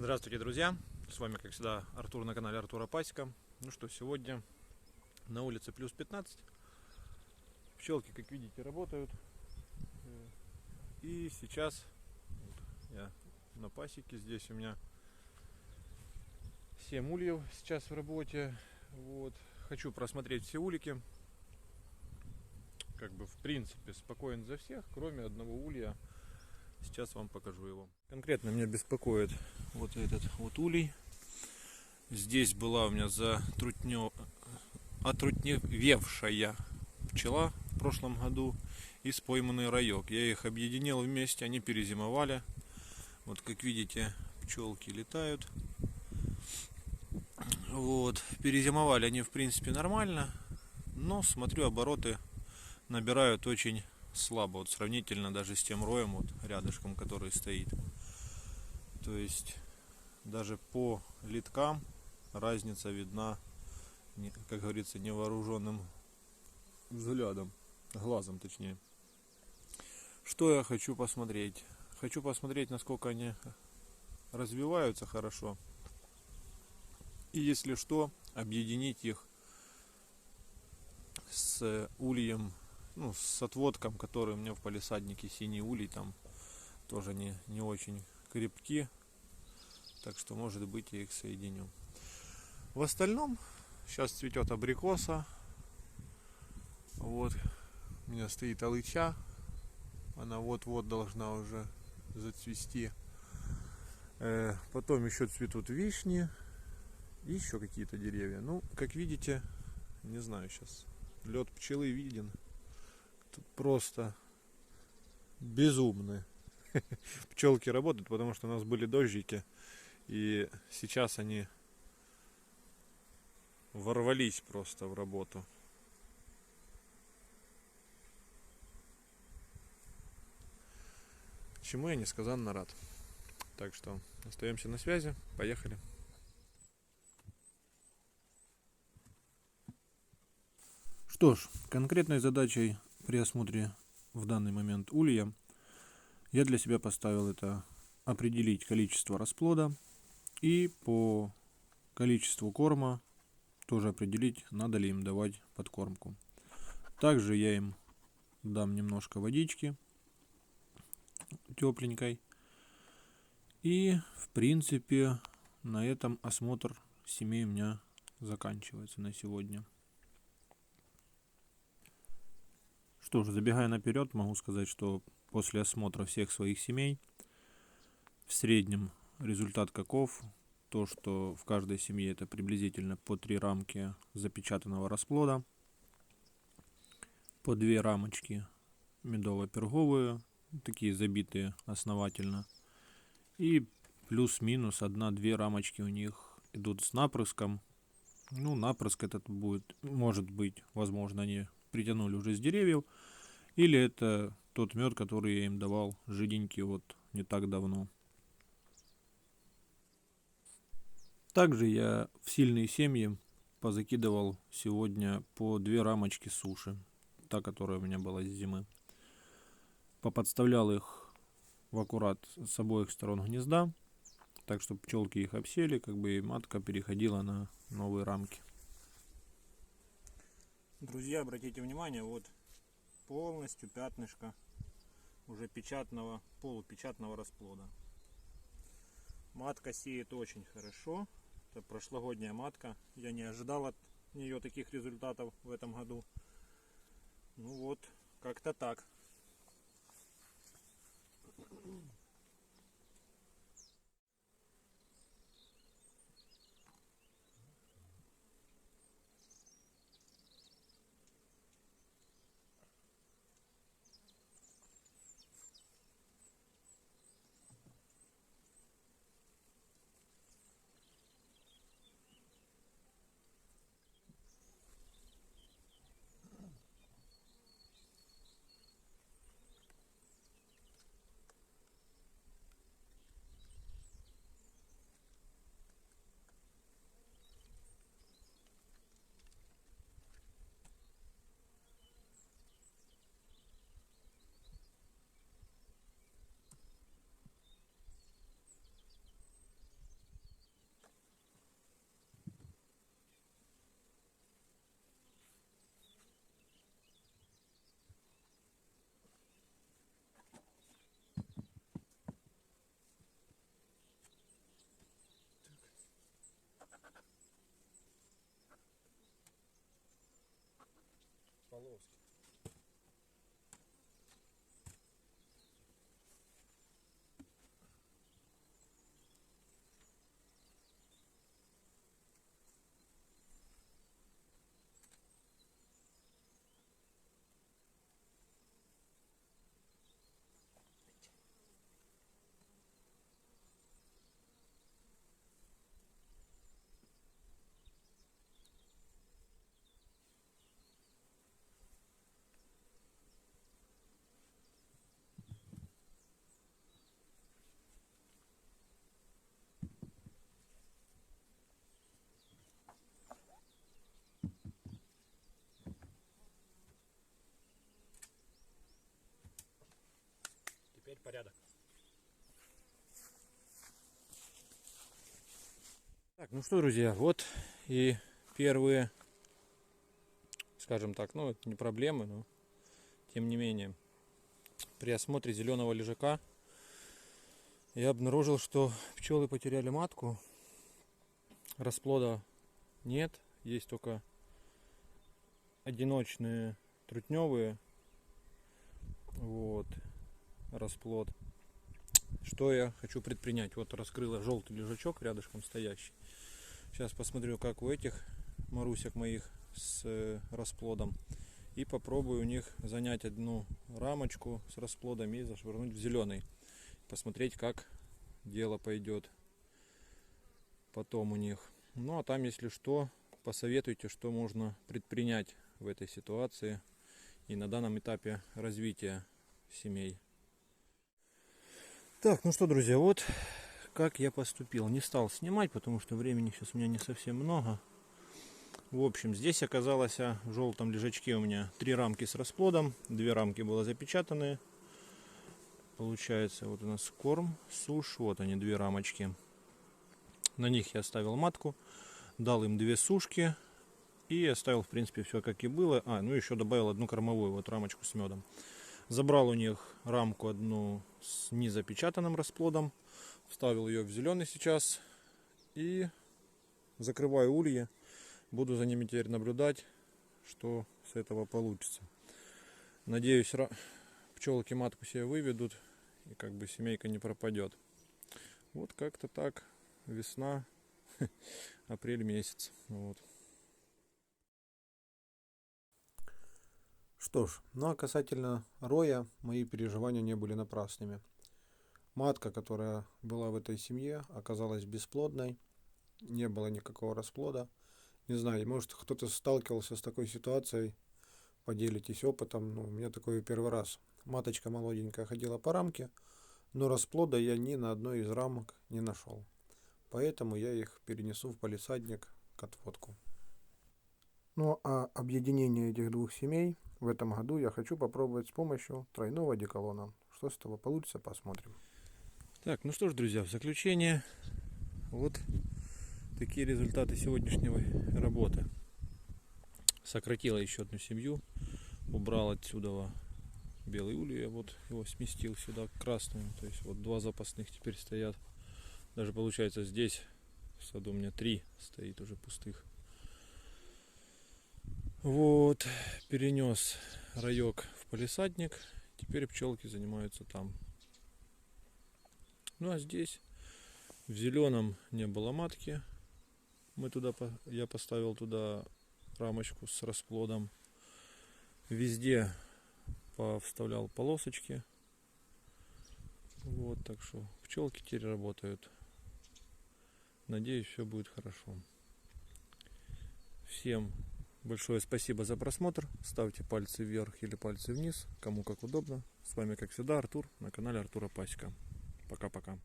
Здравствуйте, друзья! С вами, как всегда, Артур на канале Артура Пасека. Ну что, сегодня на улице плюс 15. Пчелки, как видите, работают. И сейчас я на пасеке. Здесь у меня 7 ульев сейчас в работе. Вот. Хочу просмотреть все улики. Как бы, в принципе, спокоен за всех, кроме одного улья. Сейчас вам покажу его. Конкретно меня беспокоит вот этот вот улей. Здесь была у меня отрутневевшая пчела в прошлом году и спойманный раек. Я их объединил вместе, они перезимовали. Вот как видите, пчелки летают. Вот, перезимовали они в принципе нормально, но смотрю, обороты набирают очень слабо, вот сравнительно даже с тем роем вот рядышком, который стоит. То есть даже по литкам разница видна, как говорится, невооруженным взглядом, глазом точнее. Что я хочу посмотреть? Хочу посмотреть, насколько они развиваются хорошо. И если что, объединить их с ульем, ну, с отводком, который у меня в палисаднике, синий улей, там тоже не очень крепки. Так что, может быть, я их соединю. В остальном, сейчас цветет абрикоса. Вот, у меня стоит алыча. Она вот-вот должна уже зацвести. Потом еще цветут вишни. И еще какие-то деревья. Ну, как видите, не знаю сейчас. Лед пчелы виден. Тут просто безумно. Пчелки работают, потому что у нас были дождики. И сейчас они ворвались просто в работу. Чему я несказанно рад. Так что остаемся на связи. Поехали. Что ж, конкретной задачей при осмотре в данный момент улья я для себя поставил это определить количество расплода и по количеству корма тоже определить, надо ли им давать подкормку. Также я им дам немножко водички тепленькой. И в принципе на этом осмотр семей у меня заканчивается на сегодня. Что ж, забегая наперед, могу сказать, что после осмотра всех своих семей в среднем результат каков? То, что в каждой семье это приблизительно по 3 рамки запечатанного расплода, по 2 рамочки медово-перговые, такие забитые основательно, и плюс-минус 1-2 рамочки у них идут с напрыском. Ну, напрыск этот будет, может быть, возможно, они притянули уже с деревьев, или это тот мед, который я им давал жиденький вот не так давно. Также я в сильные семьи позакидывал сегодня по 2 рамочки суши, та, которая у меня была с зимы. Поподставлял их в аккурат с обоих сторон гнезда, так что пчелки их обсели, как бы и матка переходила на новые рамки. Друзья, обратите внимание, вот полностью пятнышко уже печатного, полупечатного расплода. Матка сеет очень хорошо. Это прошлогодняя матка. Я не ожидал от нее таких результатов в этом году. Ну вот, как-то так. полоски. Теперь порядок. Так, ну что, друзья, вот и первые, скажем так, ну это не проблемы, но тем не менее, при осмотре зеленого лежака я обнаружил, что пчелы потеряли матку, расплода нет, есть только одиночные трутневые, вот, расплод. Что я хочу предпринять? Вот раскрыла желтый лежачок рядышком стоящий. Сейчас посмотрю, как у этих марусек моих с расплодом. И попробую у них занять одну рамочку с расплодом и зашвырнуть в зеленый. Посмотреть, как дело пойдет потом у них. Ну а там, если что, посоветуйте, что можно предпринять в этой ситуации и на данном этапе развития семей. Так, ну что, друзья, вот как я поступил. Не стал снимать, потому что времени сейчас у меня не совсем много. В общем, здесь оказалось в желтом лежачке у меня 3 рамки с расплодом. 2 рамки было запечатаны. Получается, вот у нас корм, сушь. Вот они, 2 рамочки. На них я оставил матку. Дал им 2 сушки. И оставил, в принципе, все как и было. Ну еще добавил одну кормовую, вот рамочку с медом. Забрал у них рамку одну с незапечатанным расплодом. Вставил ее в зеленый сейчас. И закрываю ульи. Буду за ними теперь наблюдать, что с этого получится. Надеюсь, пчелки матку себе выведут. И как бы семейка не пропадет. Вот как-то так. Весна. Апрель месяц. Вот. Что ж, ну а касательно роя, мои переживания не были напрасными. Матка, которая была в этой семье, оказалась бесплодной, не было никакого расплода. Не знаю, может кто-то сталкивался с такой ситуацией, поделитесь опытом, но у меня такое первый раз. Маточка молоденькая ходила по рамке, но расплода я ни на одной из рамок не нашел. Поэтому я их перенесу в палисадник к отводку. Ну а объединение этих двух семей в этом году я хочу попробовать с помощью тройного одеколона. Что с этого получится, посмотрим. Так, ну что ж, друзья, в заключение вот такие результаты сегодняшней работы. Сократила еще одну семью, убрал отсюда белый улей, я вот его сместил сюда к красному. То есть вот 2 запасных теперь стоят. Даже получается здесь в саду у меня 3 стоит уже пустых. Вот, перенес раек в палисадник, теперь пчелки занимаются там. Ну а здесь в зеленом не было матки, я поставил туда рамочку с расплодом. Везде повставлял полосочки. Вот, так что пчелки теперь работают. Надеюсь, все будет хорошо. Всем большое спасибо за просмотр. Ставьте пальцы вверх или пальцы вниз, кому как удобно. С вами, как всегда, Артур на канале Артура Пасека. Пока-пока.